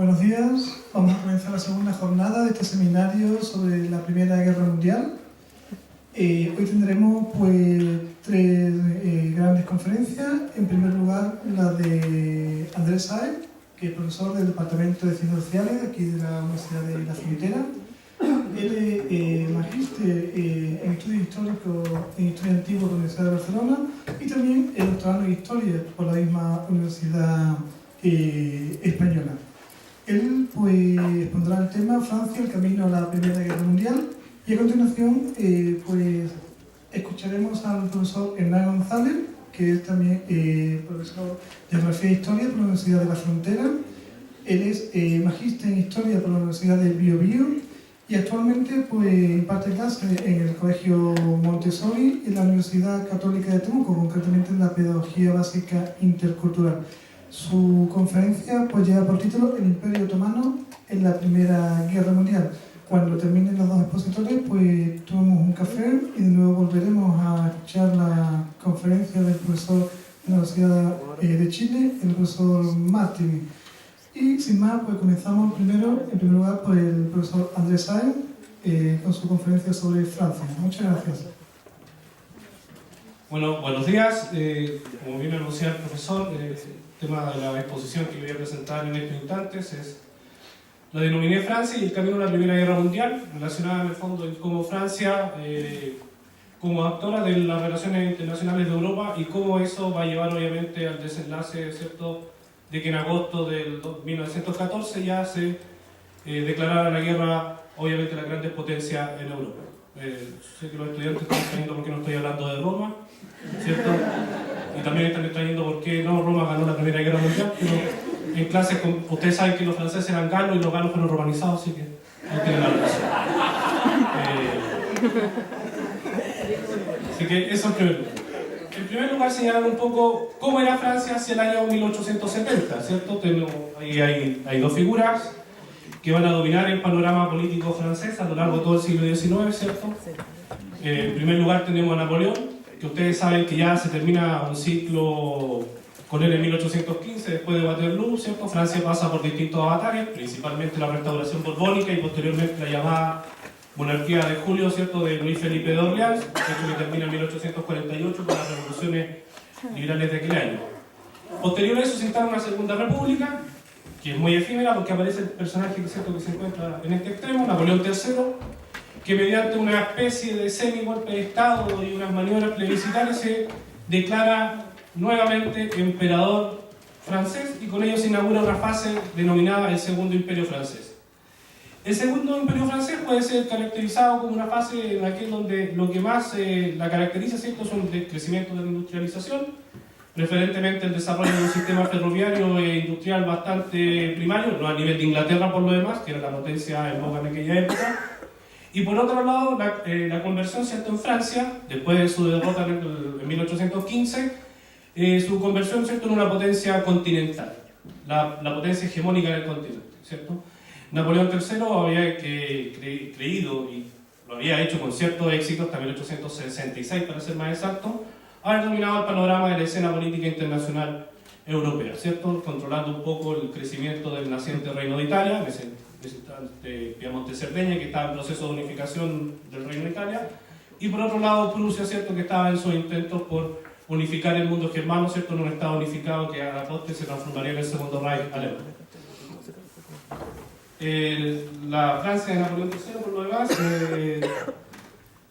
Buenos días, vamos a comenzar la segunda jornada de este seminario sobre la Primera Guerra Mundial. Hoy tendremos tres grandes conferencias. En primer lugar, la de Andrés Sáez, que es profesor del Departamento de Ciencias Sociales aquí de la Universidad de La Frontera. Él es magíster en estudios históricos en Historia Antigua por la Universidad de Barcelona y también es doctorado en Historia por la misma Universidad Española. Él expondrá el tema Francia, el camino a la Primera Guerra Mundial, y a continuación escucharemos al profesor Hernán González, que es también profesor de Geografía e Historia por la Universidad de La Frontera. Él es magíster en Historia por la Universidad de Bio Bio y actualmente imparte clases en el Colegio Montessori y en la Universidad Católica de Temuco, concretamente en la Pedagogía Básica Intercultural. Su conferencia lleva por título El Imperio Otomano en la Primera Guerra Mundial. Cuando terminen los dos expositores, tomamos un café y de nuevo volveremos a escuchar la conferencia del profesor de la Universidad de Chile, el profesor Martínez. Y sin más, comenzamos en primer lugar por el profesor Andrés Sáez con su conferencia sobre Francia. Muchas gracias. Bueno, buenos días. Como bien anunciado el profesor, el tema de la exposición que voy a presentar en estos instantes es la denominé Francia y el camino a la Primera Guerra Mundial, relacionada en el fondo en cómo Francia, como actora de las relaciones internacionales de Europa y cómo eso va a llevar obviamente al desenlace, ¿cierto?, de que en agosto del 1914 ya se declarara la guerra, obviamente, las grandes potencias en Europa. Sé que los estudiantes están extrayendo por qué no estoy hablando de Roma, ¿cierto? Y también están extrayendo por qué no Roma ganó la Primera Guerra Mundial, pero en clases ustedes saben que los franceses eran galos y los galos fueron romanizados, así que no tienen la relación. Así que eso en primer lugar. En primer lugar, señalar un poco cómo era Francia hacia el año 1870, ¿cierto? Ahí hay dos figuras que van a dominar el panorama político francés a lo largo de todo el siglo XIX, ¿cierto? En primer lugar tenemos a Napoleón, que ustedes saben que ya se termina un ciclo con él en 1815, después de Waterloo, ¿cierto? Francia pasa por distintos avatares, principalmente la restauración borbónica y posteriormente la llamada monarquía de julio, ¿cierto?, de Luis Felipe de Orleans, que termina en 1848 con las revoluciones liberales de aquel año. Posterior a eso se instala una segunda república, que es muy efímera porque aparece el personaje, ¿cierto?, que se encuentra en este extremo, Napoleón III, que mediante una especie de semi-golpe de Estado y unas maniobras plebiscitarias se declara nuevamente emperador francés y con ello se inaugura una fase denominada el Segundo Imperio Francés. El Segundo Imperio Francés puede ser caracterizado como una fase en aquel donde lo que más la caracteriza, ¿cierto?, son el crecimiento de la industrialización, preferentemente el desarrollo de un sistema ferroviario e industrial bastante primario, no a nivel de Inglaterra por lo demás, que era la potencia en boga en aquella época, y por otro lado la conversión, ¿cierto?, en Francia, después de su derrota en 1815, su conversión, ¿cierto?, en una potencia continental, la potencia hegemónica del continente, ¿cierto? Napoleón III había creído, y lo había hecho con cierto éxito hasta 1866 para ser más exacto, haber dominado el panorama de la escena política internacional europea, ¿cierto?, controlando un poco el crecimiento del naciente Reino de Italia, en ese instante Piamonte-Cerdeña, que estaba en proceso de unificación del Reino de Italia, y por otro lado Prusia, ¿cierto?, que estaba en sus intentos por unificar el mundo germano, ¿cierto?, en un estado unificado que a la postre se transformaría en el Segundo Reich alemán. La Francia de Napoleón III, por lo demás,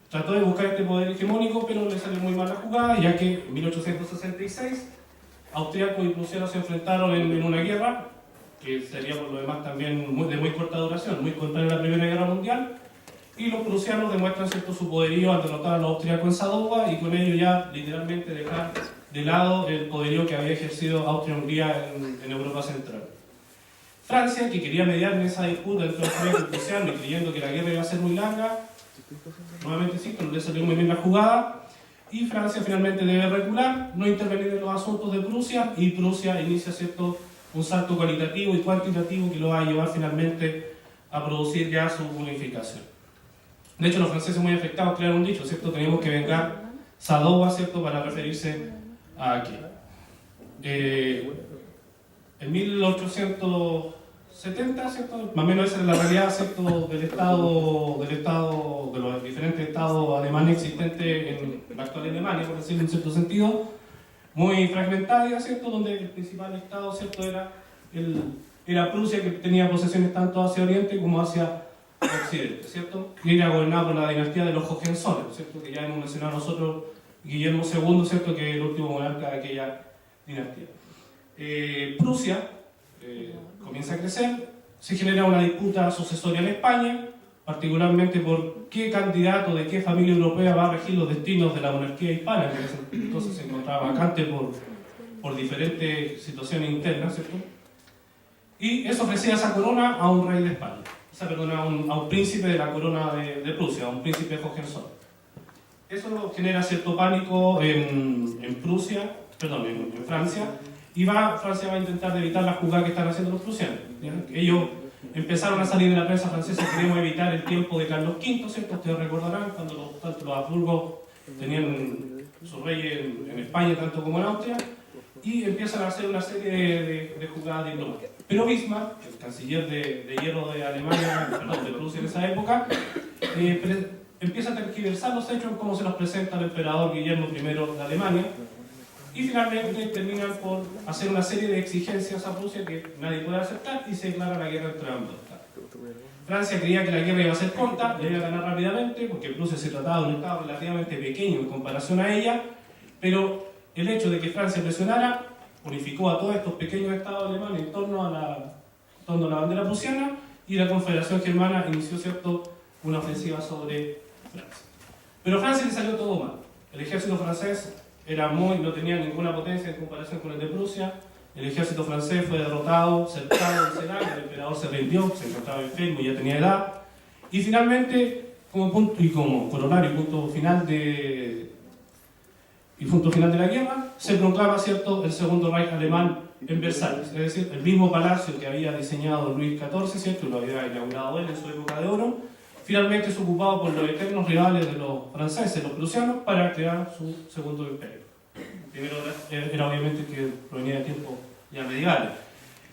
trató de buscar este poder hegemónico, pero le salió muy mal la jugada, ya que en 1866 austríacos y prusianos se enfrentaron en una guerra, que sería por lo demás también de muy corta duración, muy contraria a la Primera Guerra Mundial, y los prusianos demuestran, ¿cierto?, su poderío al derrotar a los austríacos en Sadowa y con ello ya literalmente dejar de lado el poderío que había ejercido Austria-Hungría en Europa Central. Francia, que quería mediar en esa disputa entre austríacos y prusianos y creyendo que la guerra iba a ser muy larga, nuevamente sí, no le salió muy bien la jugada, y Francia finalmente debe recular, no intervenir en los asuntos de Prusia, y Prusia inicia, ¿cierto?, un salto cualitativo y cuantitativo que lo va a llevar finalmente a producir ya su unificación. De hecho, los franceses muy afectados crearon un dicho, ¿cierto?, tenemos que vengar Sadowa, ¿cierto?, para referirse a aquí. En 1800 70, ¿cierto? Más o menos esa es la realidad, ¿cierto? de los diferentes estados alemanes existentes en la actual Alemania, por decirlo en cierto sentido, muy fragmentaria, ¿cierto? Donde el principal estado, ¿cierto? Era Prusia, que tenía posesiones tanto hacia Oriente como hacia Occidente, ¿cierto? Y era gobernado por la dinastía de los Hohenzollern, ¿cierto? Que ya hemos mencionado nosotros, Guillermo II, ¿cierto? Que es el último monarca de aquella dinastía. Prusia comienza a crecer, se genera una disputa sucesoria en España, particularmente por qué candidato de qué familia europea va a regir los destinos de la monarquía hispana, que entonces se encontraba vacante por diferentes situaciones internas, ¿cierto? Y eso ofrecía esa corona a un rey de España, a un príncipe de la corona de Prusia, a un príncipe de Hohenzollern. Eso genera cierto pánico en Francia, y Francia va a intentar evitar la jugada que están haciendo los prusianos. ¿Ya? Ellos empezaron a salir de la prensa francesa, queremos evitar el tiempo de Carlos V, ¿cierto? Ustedes recordarán cuando tanto los Habsburgos tenían su rey en España, tanto como en Austria, y empiezan a hacer una serie de jugadas diplomáticas. Pero Bismarck, el canciller de hierro de Alemania, de Prusia en esa época, empieza a tergiversar los hechos en cómo se los presenta el emperador Guillermo I de Alemania, y finalmente terminan por hacer una serie de exigencias a Prusia que nadie puede aceptar, y se declara la guerra entre ambos estados. Francia creía que la guerra iba a ser corta, le iba a ganar rápidamente, porque Prusia se trataba de un estado relativamente pequeño en comparación a ella, pero el hecho de que Francia presionara unificó a todos estos pequeños estados alemanes en torno a la bandera prusiana, y la Confederación Germana inició, ¿cierto?, una ofensiva sobre Francia. Pero a Francia le salió todo mal. El ejército francés no tenía ninguna potencia en comparación con el de Prusia. El ejército francés fue derrotado, cercado en Sedan, el emperador se rindió, se encontraba enfermo y ya tenía edad. Y finalmente, como corolario y punto final de la guerra, se proclama, ¿cierto?, el Segundo Reich alemán en Versalles, es decir, el mismo palacio que había diseñado Luis XIV, ¿cierto?, lo había inaugurado él en su época de oro, finalmente es ocupado por los eternos rivales de los franceses, los prusianos, para crear su segundo imperio. Primero era obviamente que provenía de tiempos ya medievales.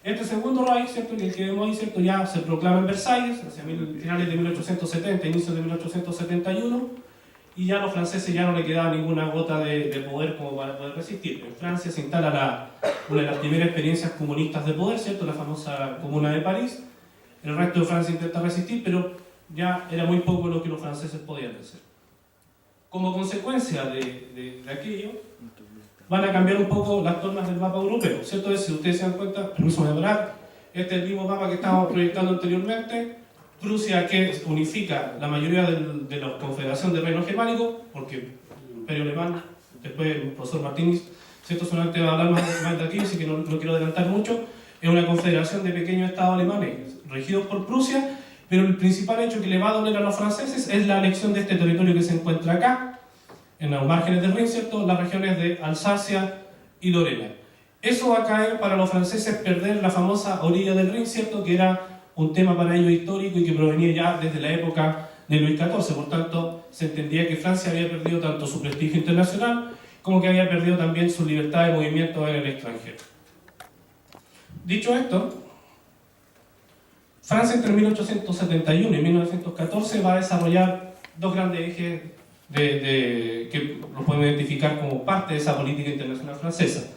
Este Segundo Reich, ¿cierto?, que el que vemos ahí, ¿cierto?, ya se proclama en Versalles, hacia finales de 1870, inicios de 1871, y ya a los franceses ya no le quedaba ninguna gota de poder como para poder resistir. En Francia se instala una de las primeras experiencias comunistas de poder, ¿cierto?, la famosa Comuna de París. El resto de Francia intenta resistir, pero ya era muy poco lo que los franceses podían hacer. Como consecuencia de aquello, van a cambiar un poco las tornas del mapa europeo, ¿cierto? Si ustedes se dan cuenta, permiso de hablar, este es el mismo mapa que estábamos proyectando anteriormente. Prusia, que unifica la mayoría de la confederación de reinos germánicos, porque el imperio alemán, después el profesor Martínez, ¿cierto?, solamente va a hablar más de aquí, así que no quiero adelantar mucho. Es una confederación de pequeños estados alemanes regidos por Prusia, pero el principal hecho que le va a doler a los franceses es la anexión de este territorio que se encuentra acá, en los márgenes del Rin, ¿cierto?, las regiones de Alsacia y Lorena. Eso va a caer para los franceses perder la famosa orilla del Rin, ¿cierto?, que era un tema para ellos histórico y que provenía ya desde la época de Luis XIV. Por tanto, se entendía que Francia había perdido tanto su prestigio internacional como que había perdido también su libertad de movimiento en el extranjero. Dicho esto, Francia entre 1871 y 1914 va a desarrollar dos grandes ejes que lo podemos identificar como parte de esa política internacional francesa.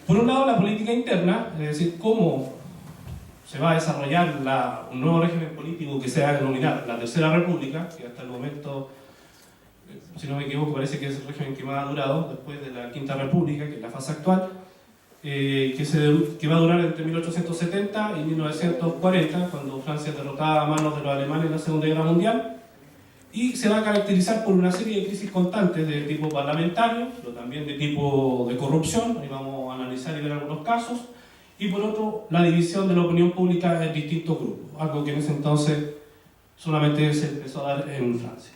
Por un lado, la política interna, es decir, cómo se va a desarrollar un nuevo régimen político que se va a denominar la Tercera República, que hasta el momento, si no me equivoco, parece que es el régimen que más ha durado después de la Quinta República, que es la fase actual, que va a durar entre 1870 y 1940, cuando Francia es derrotada a manos de los alemanes en la Segunda Guerra Mundial, y se va a caracterizar por una serie de crisis constantes de tipo parlamentario, pero también de tipo de corrupción, ahí vamos a analizar y ver algunos casos, y por otro, la división de la opinión pública en distintos grupos, algo que en ese entonces solamente se empezó a dar en Francia.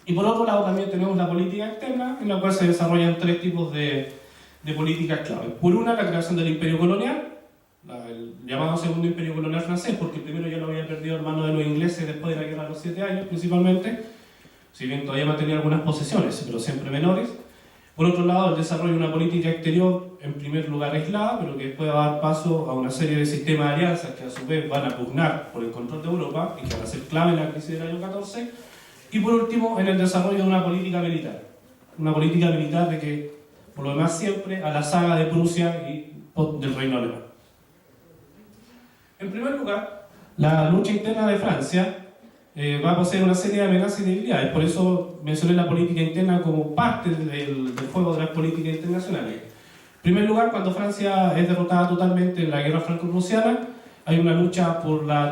Y por otro lado también tenemos la política externa, en la cual se desarrollan tres tipos de políticas clave. Por una, la creación del imperio colonial, el llamado segundo imperio colonial francés, porque el primero ya lo había perdido en manos de los ingleses después de la guerra de los 7 años principalmente, si bien todavía mantenía algunas posesiones, pero siempre menores. Por otro lado, el desarrollo de una política exterior, en primer lugar aislada, pero que después va a dar paso a una serie de sistemas de alianzas que a su vez van a pugnar por el control de Europa y que van a ser clave en la crisis del año 14. Y por último, en el desarrollo de una política militar. Una política militar de que, por lo demás, siempre a la saga de Prusia y del Reino Alemán. En primer lugar, la lucha interna de Francia va a poseer una serie de amenazas y debilidades. Por eso mencioné la política interna como parte del juego de las políticas internacionales. En primer lugar, cuando Francia es derrotada totalmente en la guerra franco-prusiana, hay una lucha por la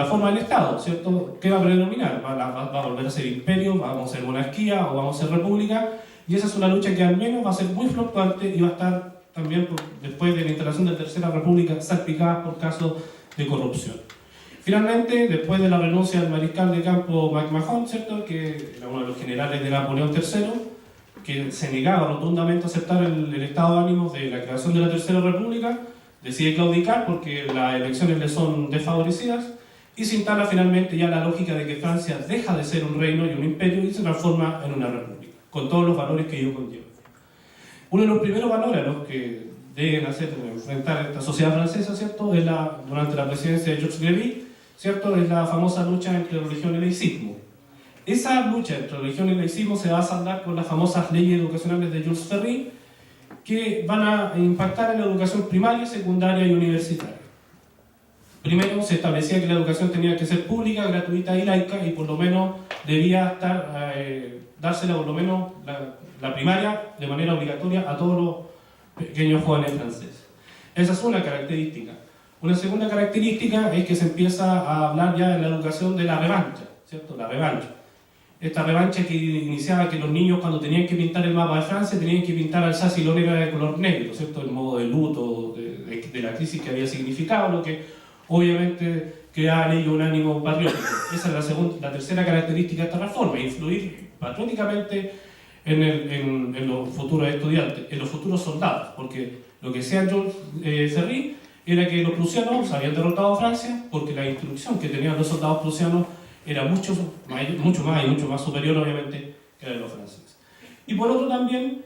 forma del Estado, ¿cierto? ¿Qué va a predominar? ¿Va a volver a ser imperio? ¿Vamos a ser monarquía? ¿O vamos a ser república? Y esa es una lucha que al menos va a ser muy fluctuante y va a estar también, después de la instalación de la Tercera República, salpicada por casos de corrupción. Finalmente, después de la renuncia del mariscal de campo MacMahon, ¿cierto?, que era uno de los generales de Napoleón III, que se negaba rotundamente a aceptar el estado de ánimo de la creación de la Tercera República, decide claudicar porque las elecciones le son desfavorecidas y se instala finalmente ya la lógica de que Francia deja de ser un reino y un imperio y se transforma en una república, con todos los valores que ello conlleva. Uno de los primeros valores a los que deben enfrentar esta sociedad francesa, ¿cierto?, es durante la presidencia de Georges Lévy, ¿cierto?, es la famosa lucha entre religión y laicismo. Esa lucha entre religión y laicismo se va a saldar con las famosas leyes educacionales de Jules Ferry, que van a impactar en la educación primaria, secundaria y universitaria. Primero, se establecía que la educación tenía que ser pública, gratuita y laica, y por lo menos debía dársela por lo menos la primaria de manera obligatoria a todos los pequeños jóvenes franceses. Esa es una característica. Una segunda característica es que se empieza a hablar ya en la educación de la revancha, ¿cierto? La revancha. Esta revancha que iniciaba que los niños, cuando tenían que pintar el mapa de Francia, tenían que pintar Alsacia y Lorena de color negro, ¿cierto? El modo de luto de la crisis que había significado, lo que obviamente creaba en ellos un ánimo patriótico. Esa es la tercera característica de esta reforma, influir patrióticamente en los futuros estudiantes, en los futuros soldados, porque lo que decía Georges Ferry era que los prusianos habían derrotado a Francia porque la instrucción que tenían los soldados prusianos era mucho más superior, obviamente, que la de los franceses. Y por otro también,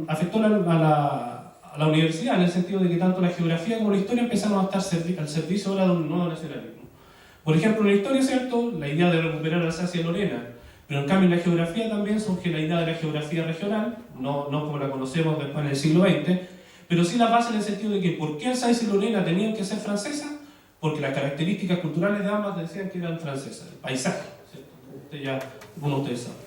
afectó a la universidad, en el sentido de que tanto la geografía como la historia empezaron a estar al servicio ahora de un nuevo nacionalismo. Por ejemplo, en la historia, ¿cierto?, la idea de recuperar Alsacia y Lorena, pero en cambio en la geografía también surge la idea de la geografía regional, no como la conocemos después en el siglo XX, pero sí la base en el sentido de que ¿por qué Alsacia y Lorena tenían que ser francesas? Porque las características culturales de ambas decían que eran francesas, el paisaje, ¿cierto? Ustedes saben.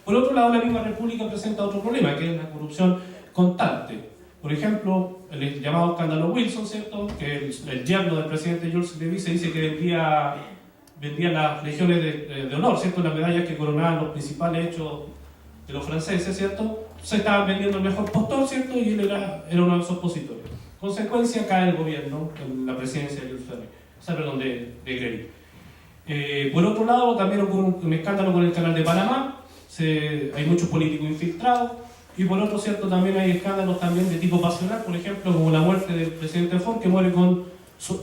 Por otro lado, la misma república presenta otro problema, que es la corrupción constante. Por ejemplo, el llamado escándalo Wilson, ¿cierto?, que el yerno del presidente Jules Lévy se dice que vendía las legiones de honor, ¿cierto?, las medallas que coronaban los principales hechos de los franceses, ¿cierto?, se estaban vendiendo el mejor postor, ¿cierto?, y él era uno de esos opositores. Consecuencia, cae el gobierno en la presidencia de Jules Ferry, de Grey. Por otro lado, también ocurre un escándalo con el canal de Panamá, hay muchos políticos infiltrados, y por otro, ¿cierto?, también hay escándalos también de tipo pasional, por ejemplo, como la muerte del presidente Ford, que muere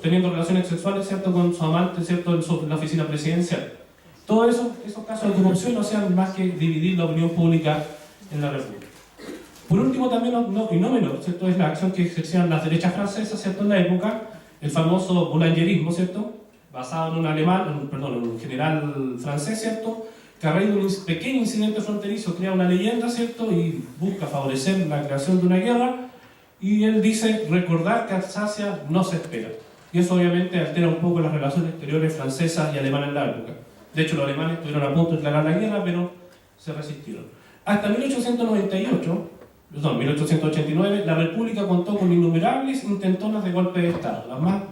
teniendo relaciones sexuales, ¿cierto?, con su amante, ¿cierto?, en la oficina presidencial. Todos esos casos de corrupción no hacían más que dividir la opinión pública en la República. Por último, también, y no menor, ¿cierto?, es la acción que ejercían las derechas francesas, ¿cierto?, en la época, el famoso boulangerismo, ¿cierto?, basado en un general francés, ¿cierto?, que a raíz de un pequeño incidente fronterizo crea una leyenda, ¿cierto?, y busca favorecer la creación de una guerra, y él dice, recordar que Alsacia no se espera. Y eso obviamente altera un poco las relaciones exteriores francesas y alemanas en la época. De hecho, los alemanes estuvieron a punto de declarar la guerra, pero se resistieron. Hasta 1889, la República contó con innumerables intentonas de golpe de Estado. La más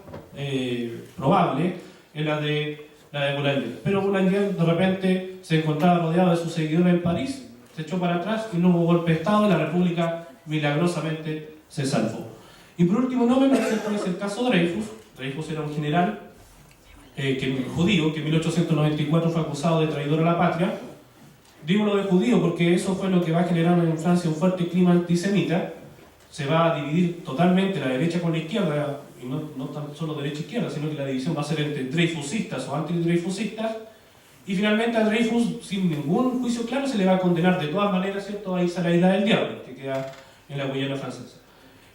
probable es la de Boulanger. Pero Boulanger de repente se encontraba rodeado de sus seguidores en París, se echó para atrás y no hubo golpe de Estado y la República milagrosamente se salvó. Y por último, no menos cierto es el caso Dreyfus. Dreyfus era un general judío que en 1894 fue acusado de traidor a la patria. Digo lo de judío porque eso fue lo que va a generar en Francia un fuerte clima antisemita. Se va a dividir totalmente la derecha con la izquierda, y no tan solo derecha e izquierda, sino que la división va a ser entre dreyfusistas o anti-dreyfusistas. Y finalmente a Dreyfus, sin ningún juicio claro, se le va a condenar de todas maneras, ¿cierto?, a irse a la isla del diablo, que queda en la Guyana francesa.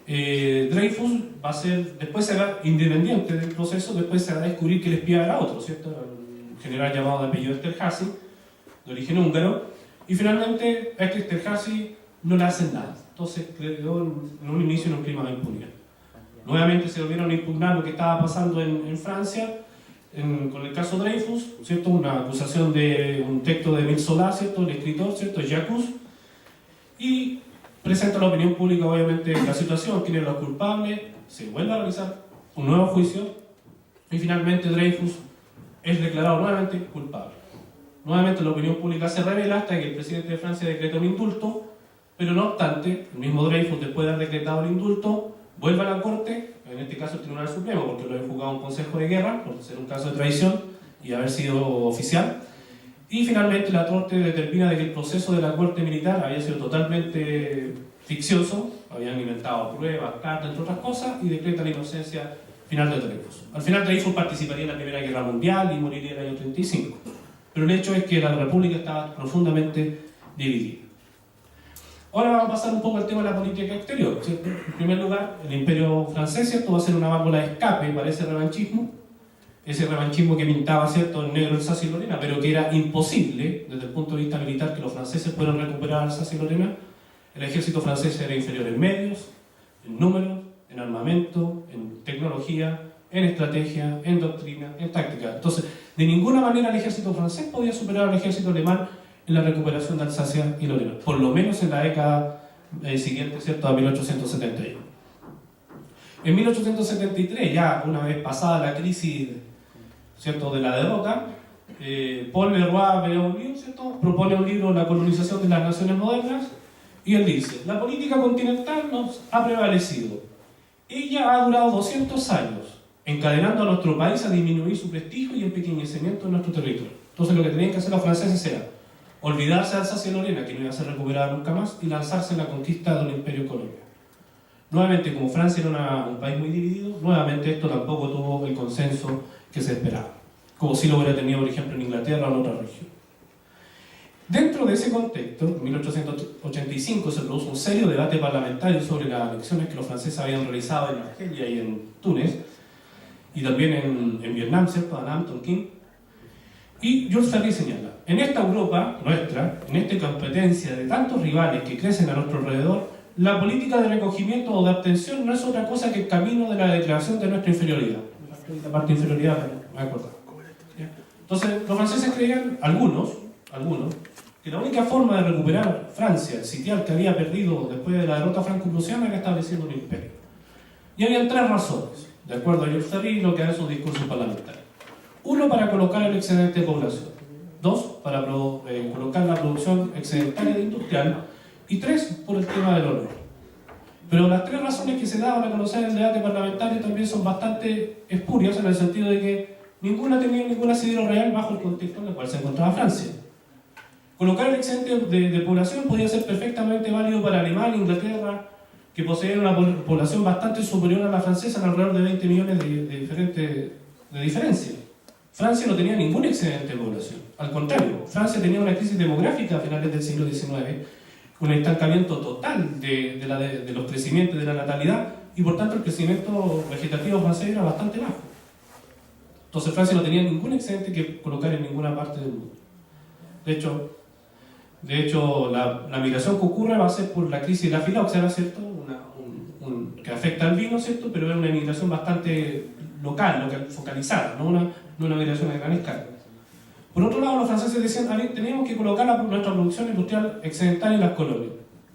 Dreyfus va a ser, después será independiente del proceso, después se va a descubrir que el espía era otro, ¿cierto?, un general llamado de apellido Esterházy, de origen húngaro, y finalmente a este Esterházy no le hacen nada. Entonces quedó en un inicio en un clima de impunidad. Nuevamente se volvieron a impugnar lo que estaba pasando en Francia, con el caso Dreyfus, ¿cierto?, una acusación de un texto de Émile Zola, ¿cierto?, el escritor, ¿cierto?, Jacques, y presenta a la opinión pública obviamente la situación, quién es los culpables, se vuelve a realizar un nuevo juicio y finalmente Dreyfus es declarado nuevamente culpable. Nuevamente la opinión pública se revela hasta que el presidente de Francia decreta un indulto, pero no obstante, el mismo Dreyfus, después de haber decretado el indulto, vuelve a la Corte, en este caso el Tribunal Supremo, porque lo había juzgado un Consejo de Guerra, por ser un caso de traición y haber sido oficial, y finalmente la Corte determina de que el proceso de la Corte Militar había sido totalmente ficcioso, habían inventado pruebas, cartas, entre otras cosas, y decreta la inocencia final de Dreyfus. Al final Dreyfus participaría en la Primera Guerra Mundial y moriría en el año 35. Pero el hecho es que la República estaba profundamente dividida. Ahora vamos a pasar un poco al tema de la política exterior, ¿cierto? En primer lugar, el Imperio francés, ¿cierto?, va a ser una válvula de escape para ese revanchismo que pintaba, ¿cierto?, en negro Alsacia y Lorena, pero que era imposible desde el punto de vista militar que los franceses puedan recuperar Alsacia y Lorena. El ejército francés era inferior en medios, en números, en armamento, en tecnología, en estrategia, en doctrina, en táctica. Entonces, de ninguna manera el ejército francés podía superar al ejército alemán en la recuperación de Alsacia y Lorena, por lo menos en la década siguiente, ¿cierto?, a 1871. En 1873, ya una vez pasada la crisis, ¿cierto?, de la derrota, Paul Leroy-Beaulieu, ¿cierto?, propone un libro, La colonización de las naciones modernas, y él dice: la política continental nos ha prevalecido. Ella ha durado 200 años, encadenando a nuestro país a disminuir su prestigio y empequeñecimiento en nuestro territorio. Entonces lo que tenían que hacer los franceses era olvidarse de Alsacia y Lorena, que no iba a ser recuperada nunca más, y lanzarse en la conquista de un imperio colonial. Nuevamente, como Francia era un país muy dividido, nuevamente esto tampoco tuvo el consenso que se esperaba, como si lo hubiera tenido, por ejemplo, en Inglaterra o en otra región. Dentro de ese contexto, en 1885 se produjo un serio debate parlamentario sobre las elecciones que los franceses habían realizado en Argelia y en Túnez, y también en Vietnam, ¿cierto?, Annam, Tonkin. Y Jules Ferry señala: en esta Europa nuestra, en esta competencia de tantos rivales que crecen a nuestro alrededor, la política de recogimiento o de abstención no es otra cosa que el camino de la declaración de nuestra inferioridad. La parte de inferioridad me acuerdo. Entonces, los franceses creían, algunos, que la única forma de recuperar Francia, el sitial que había perdido después de la derrota franco-prusiana, era estableciendo un imperio. Y había tres razones, de acuerdo a Jules Ferry, lo que da en sus discursos parlamentarios. Uno, para colocar el excedente de población. Dos, para colocar la producción excedentaria de industrial. Y tres, por el tema del honor. Pero las tres razones que se daban a conocer en el debate parlamentario también son bastante espurias, en el sentido de que ninguna tenía ningún asidero real bajo el contexto en el cual se encontraba Francia. Colocar el excedente de población podía ser perfectamente válido para Alemania, Inglaterra, que poseían una población bastante superior a la francesa, en alrededor de 20 millones de diferencia. Francia no tenía ningún excedente de población. Al contrario, Francia tenía una crisis demográfica a finales del siglo XIX, un estancamiento total de los crecimientos de la natalidad, y por tanto el crecimiento vegetativo francés era bastante bajo. Entonces Francia no tenía ningún excedente que colocar en ninguna parte del mundo. De hecho, la migración que ocurre va a ser por la crisis de la filoxera, ¿cierto?, que afecta al vino, ¿cierto?, pero es una migración bastante local, focalizada, no una migración a gran escala. Por otro lado, los franceses decían: teníamos que colocar nuestra producción industrial excedentaria en las colonias.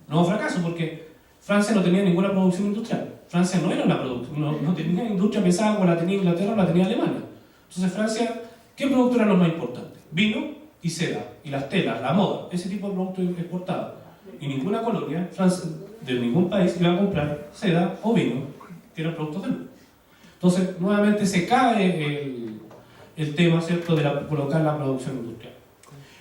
Nuevo fracaso, porque Francia no tenía ninguna producción industrial. Francia no era una producción, no tenía industria pesada como la tenía Inglaterra o la tenía Alemania. Entonces Francia, ¿qué productos eran los más importantes? Vino y seda, y las telas, la moda, ese tipo de productos exportados. Y ninguna colonia de ningún país iba a comprar seda o vino, que eran productos del mundo. Entonces, nuevamente se cae el tema, ¿cierto?, de colocar la producción industrial.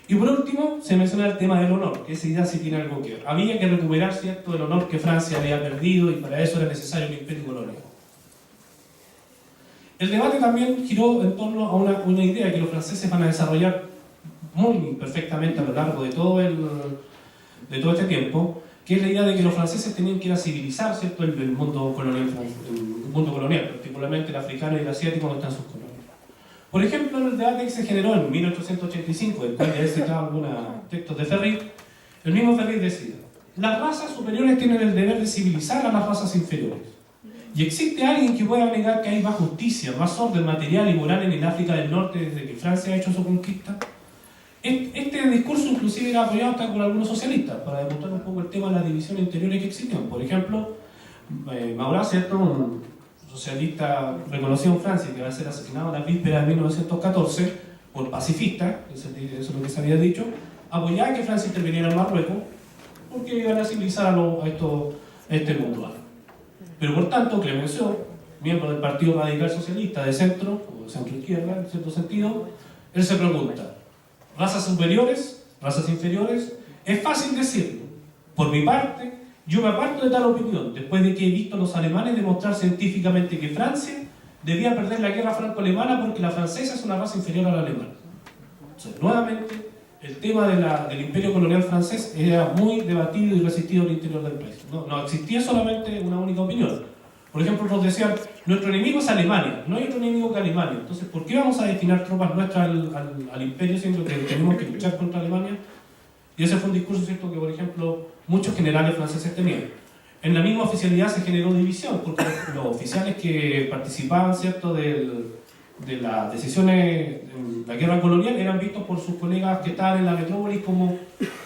Y por último, se menciona el tema del honor, que esa idea sí tiene algo que ver. Había que recuperar, ¿cierto?, el honor que Francia había perdido, y para eso era necesario un imperio colonial. El debate también giró en torno a una idea que los franceses van a desarrollar muy perfectamente a lo largo de todo este tiempo, que es la idea de que los franceses tenían que ir a civilizar, ¿cierto?, el mundo colonial, particularmente el africano y el asiático no están sus colonias. Por ejemplo, en el debate que se generó en 1885, del cual ya he citado algunos textos de Ferry, el mismo Ferry decía: las razas superiores tienen el deber de civilizar a las razas inferiores. ¿Y existe alguien que pueda negar que hay más justicia, más orden material y moral en el África del Norte desde que Francia ha hecho su conquista? Este discurso inclusive era apoyado hasta por algunos socialistas, para demostrar un poco el tema de las divisiones interiores que existían. Por ejemplo, Maurras, ¿cierto?, un socialista reconocido en Francia, que va a ser asesinado a la víspera de 1914 por pacifista, eso es lo que se había dicho, apoyaba que Francia interviniera en Marruecos porque iban a civilizar a este mundo. Pero por tanto, Clemenceau, miembro del Partido Radical Socialista de centro, o de centro-izquierda en cierto sentido, él se pregunta: ¿razas superiores? ¿Razas inferiores? Es fácil decirlo. Por mi parte, yo me aparto de tal opinión, después de que he visto a los alemanes demostrar científicamente que Francia debía perder la guerra franco-alemana porque la francesa es una raza inferior a la alemana. Entonces, nuevamente, el tema del imperio colonial francés era muy debatido y resistido al interior del país. No existía solamente una única opinión. Por ejemplo, nos decían: nuestro enemigo es Alemania, no hay otro enemigo que Alemania. Entonces, ¿por qué vamos a destinar tropas nuestras al imperio siendo que tenemos que luchar contra Alemania? Y ese fue un discurso, ¿cierto?, que, por ejemplo, muchos generales franceses tenían. En la misma oficialidad se generó división, porque los oficiales que participaban, ¿cierto?, de las decisiones en la guerra colonial eran vistos por sus colegas que estaban en la metrópoli como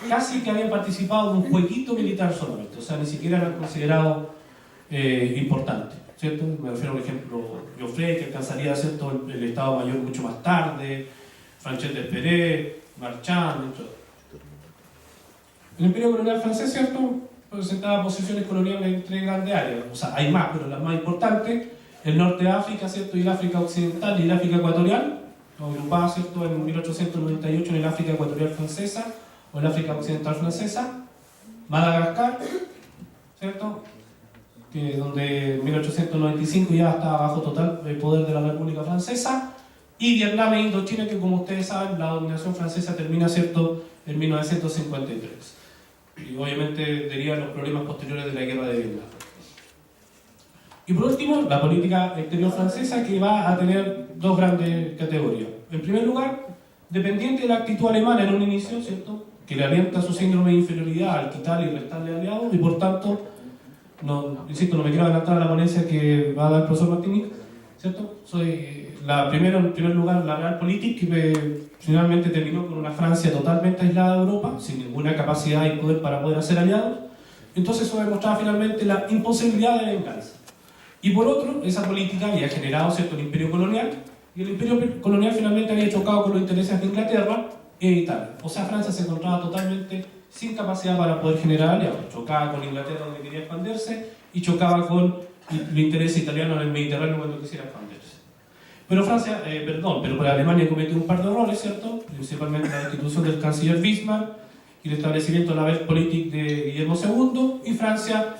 casi que habían participado en un jueguito militar solamente, o sea, ni siquiera eran considerados importantes, ¿cierto? Me refiero, por ejemplo, Joffre, que alcanzaría, ¿cierto?, el Estado Mayor mucho más tarde, Franchet d'Espèrey, Marchand, entre otros. El imperio colonial francés, ¿cierto?, presentaba posiciones coloniales en tres grandes áreas, o sea, hay más, pero las más importantes: el norte de África, ¿cierto?, y el África occidental y el África ecuatorial, agrupada, ¿cierto?, en 1898 en el África ecuatorial francesa o el África occidental francesa. Madagascar, ¿cierto?, que donde en 1895 ya estaba bajo total poder de la República Francesa, y Vietnam e Indochina, que, como ustedes saben, la dominación francesa termina, ¿cierto?, en 1953. Y obviamente derivan los problemas posteriores de la guerra de Vietnam. Y por último, la política exterior francesa, que va a tener dos grandes categorías. En primer lugar, dependiente de la actitud alemana en un inicio, ¿cierto?, que le alienta su síndrome de inferioridad al quitarle y restarle aliados, y por tanto, insisto, no me quiero adelantar a la ponencia que va a dar el profesor Martinic, ¿cierto? Soy en primer lugar, la Realpolitik, que finalmente terminó con una Francia totalmente aislada de Europa, sin ninguna capacidad y poder para poder hacer aliados. Entonces eso demostraba finalmente la imposibilidad de venganza. Y por otro, esa política había generado, ¿cierto?, el imperio colonial, y el imperio colonial finalmente había chocado con los intereses de Inglaterra e Italia. O sea, Francia se encontraba totalmente sin capacidad para poder generar aliados. Chocaba con Inglaterra donde quería expandirse y chocaba con el interés italiano en el Mediterráneo cuando quisiera expandirse. Pero Alemania cometió un par de errores, ¿cierto?, principalmente la destitución del canciller Bismarck y el establecimiento de la Weltpolitik de Guillermo II, y Francia,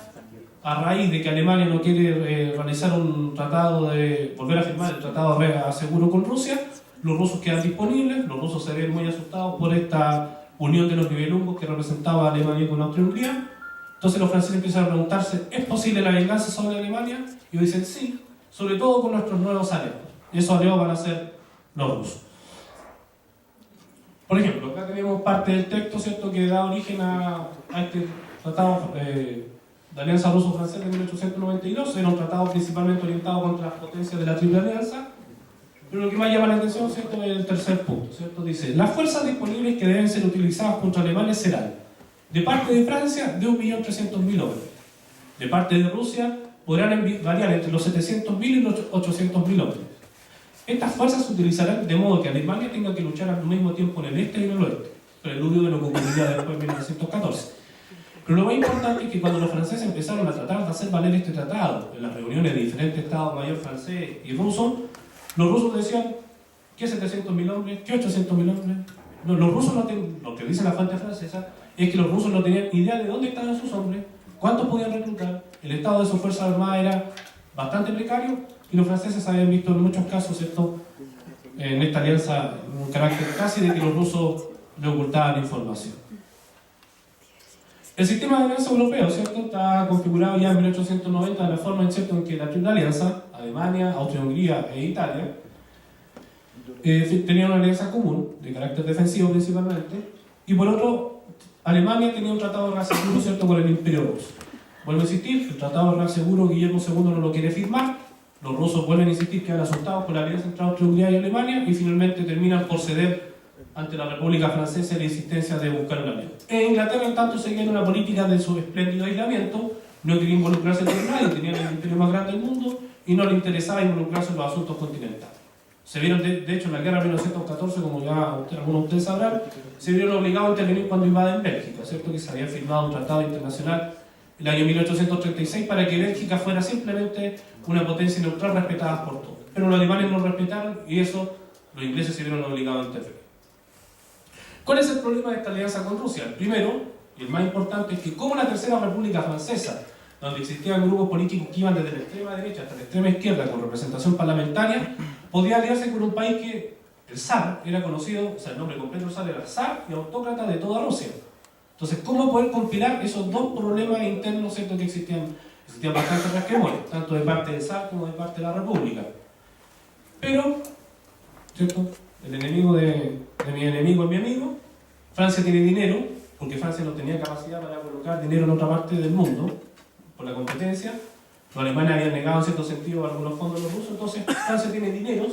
a raíz de que Alemania no quiere realizar un tratado volver a firmar el tratado de seguro con Rusia, los rusos quedan disponibles, los rusos se ven muy asustados por esta unión de los Nibelungos que representaba Alemania con Austria-Hungría. Entonces los franceses empiezan a preguntarse: ¿es posible la venganza sobre Alemania? Y ellos dicen sí, sobre todo con nuestros nuevos aliados. Y esos aliados van a ser los rusos. Por ejemplo, acá tenemos parte del texto, ¿cierto?, que da origen a este tratado de alianza ruso-francesa de 1892. Era un tratado principalmente orientado contra las potencias de la Triple Alianza. Pero lo que más llama la atención, ¿cierto?, es el tercer punto, ¿cierto? Dice: las fuerzas disponibles que deben ser utilizadas contra alemanes serán, de parte de Francia, de 1.300.000 hombres. De parte de Rusia, podrán variar entre los 700.000 y los 800.000 hombres. Estas fuerzas se utilizarán de modo que Alemania tenga que luchar al mismo tiempo en el este y en el oeste, preludio de lo que ocurriría después de 1914. Pero lo más importante es que cuando los franceses empezaron a tratar de hacer valer este tratado, en las reuniones de diferentes estados mayor francés y ruso, los rusos decían: ¿qué 700.000 hombres? ¿Qué 800.000 hombres? No, los rusos no tenían, lo que dice la fuente francesa es que los rusos no tenían idea de dónde estaban sus hombres, cuántos podían reclutar, el estado de sus fuerzas armadas era bastante precario, y los franceses habían visto en muchos casos, ¿cierto?, en esta alianza un carácter casi de que los rusos le ocultaban información. El sistema de alianza europeo, ¿cierto?, está configurado ya en 1890 de la forma, ¿cierto?, en que la triple alianza, Alemania, Austria-Hungría e Italia, tenían una alianza común, de carácter defensivo principalmente, y por otro, Alemania tenía un tratado de reaseguro, ¿cierto?, con el Imperio Ruso. Vuelvo a insistir, el tratado de reaseguro Guillermo II no lo quiere firmar, los rusos vuelven a insistir que han asustados con la alianza entre Austria-Hungría y Alemania, y finalmente terminan por ceder ante la República Francesa la insistencia de buscar una alianza. En Inglaterra, en tanto, seguía una política de su espléndido aislamiento, no quería involucrarse con nadie, tenían el imperio más grande del mundo, y no le interesaba involucrarse en los asuntos continentales. Se vieron, de hecho, en la guerra de 1914, como ya algunos de ustedes sabrán, se vieron obligados a intervenir cuando invaden Bélgica, ¿cierto?, que se había firmado un tratado internacional el año 1836 para que Bélgica fuera simplemente una potencia neutral respetada por todos. Pero los alemanes no respetaron y eso los ingleses se vieron obligados a intervenir. ¿Cuál es el problema de esta alianza con Rusia? El primero, y el más importante, es que como la Tercera República Francesa, donde existían grupos políticos que iban desde la extrema derecha hasta la extrema izquierda con representación parlamentaria, podía aliarse con un país que el zar era conocido, o sea, el nombre completo del zar era zar y autócrata de toda Rusia. Entonces, ¿cómo poder compilar esos dos problemas internos, ¿cierto?, que existían bastantes rasquemores, tanto de parte del zar como de parte de la República? Pero, ¿cierto?, el enemigo de mi enemigo es mi amigo. Francia tiene dinero, porque Francia no tenía capacidad para colocar dinero en otra parte del mundo, por la competencia. Los alemanes habían negado en cierto sentido algunos fondos a los rusos, entonces Francia tiene dineros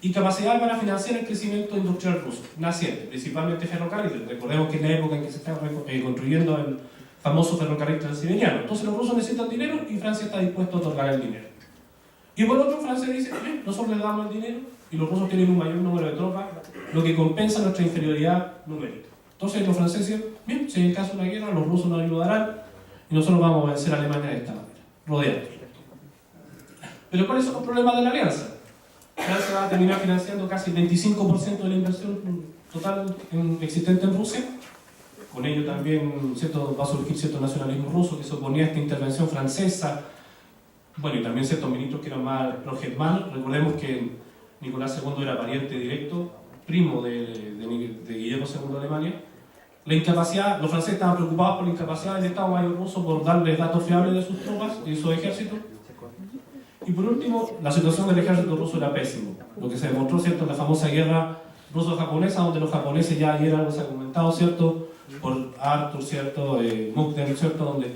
y capacidad para financiar el crecimiento industrial ruso, naciente, principalmente ferrocarriles. Recordemos que es la época en que se está construyendo el famoso ferrocarril transiberiano. Entonces los rusos necesitan dinero y Francia está dispuesto a otorgar el dinero. Y por otro, Francia dice, nosotros les damos el dinero y los rusos tienen un mayor número de tropas, lo que compensa nuestra inferioridad numérica. Entonces los franceses dicen, bien, si es el caso de una guerra, los rusos nos ayudarán y nosotros vamos a vencer a Alemania de esta manera, rodeando. Pero ¿cuáles son los problemas de la alianza? Francia va a terminar financiando casi el 25% de la inversión total existente en Rusia. Con ello también va a surgir cierto nacionalismo ruso que se oponía a esta intervención francesa. Bueno, y también ciertos ministros que eran más pro-germanos. Recordemos que Nicolás II era pariente directo, primo de Guillermo II de Alemania. La incapacidad, los franceses estaban preocupados por la incapacidad del Estado Mayor ruso por darles datos fiables de sus tropas y de su ejército. Y por último, la situación del ejército ruso era pésimo, lo que se demostró, ¿cierto?, en la famosa guerra ruso-japonesa, donde los japoneses ya ayer algo se ha comentado, ¿cierto?, por Arthur, ¿cierto?, Mukden, ¿cierto?, donde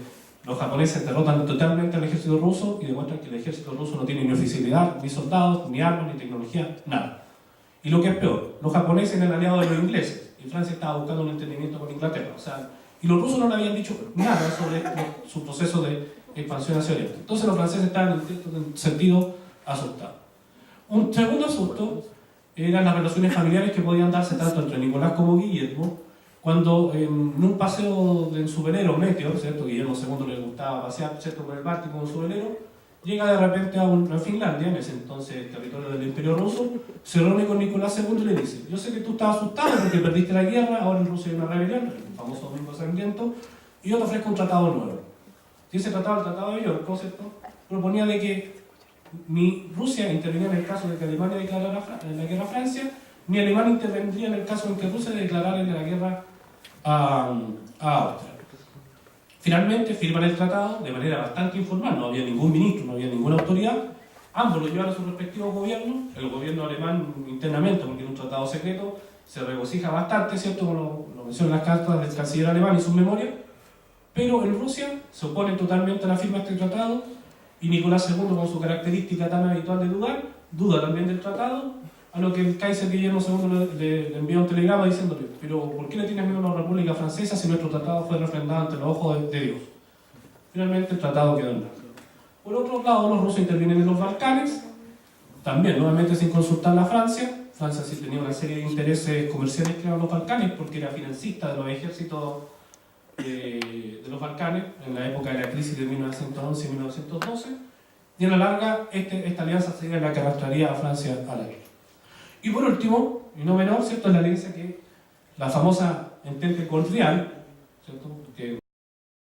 los japoneses derrotan totalmente al ejército ruso y demuestran que el ejército ruso no tiene ni oficialidad, ni soldados, ni armas, ni tecnología, nada. Y lo que es peor, los japoneses eran aliados de los ingleses y Francia estaba buscando un entendimiento con Inglaterra, o sea, y los rusos no le habían dicho nada sobre su proceso de expansión hacia Oriente. Entonces los franceses estaban en cierto sentido asustados. Un segundo asusto eran las relaciones familiares que podían darse tanto entre Nicolás como Guillermo, cuando en un paseo en su velero Meteor, ¿cierto?, Guillermo II le gustaba pasear, ¿cierto?, por el Báltico en su velero, llega de repente a Finlandia, en ese entonces territorio del Imperio Ruso, se reúne con Nicolás II y le dice, yo sé que tú estás asustado porque perdiste la guerra, ahora en Rusia hay una rebelión, el famoso Domingo Sangriento, y yo te ofrezco un tratado nuevo. Y ese tratado, el Tratado de York, ¿cierto?, proponía de que ni Rusia intervenía en el caso de que Alemania declarara la guerra a Francia, ni Alemania intervendría en el caso en que Rusia declarara la guerra a Austria. Finalmente firman el tratado de manera bastante informal, no había ningún ministro, no había ninguna autoridad, ambos lo llevan a sus respectivos gobiernos, el gobierno alemán internamente, porque es un tratado secreto, se regocija bastante, ¿cierto?, como lo mencionan las cartas del canciller alemán y sus memorias, pero en Rusia se oponen totalmente a la firma de este tratado y Nicolás II, con su característica tan habitual de dudar, duda también del tratado, a lo que el Kaiser Guillermo II le envía un telegrama diciéndole, pero ¿por qué le tienes miedo a la República Francesa si nuestro tratado fue refrendado ante los ojos de Dios? Finalmente el tratado quedó en nada. Por otro lado, los rusos intervienen en los Balcanes, también nuevamente sin consultar a Francia. Francia sí tenía una serie de intereses comerciales que eran los Balcanes porque era financista de los ejércitos de los Balcanes en la época de la crisis de 1911 y 1912, y a la larga esta alianza sería la que arrastraría a Francia a la guerra. Y por último, y no menor, ¿cierto?, es la alianza que la famosa Entente Cordial, ¿cierto?,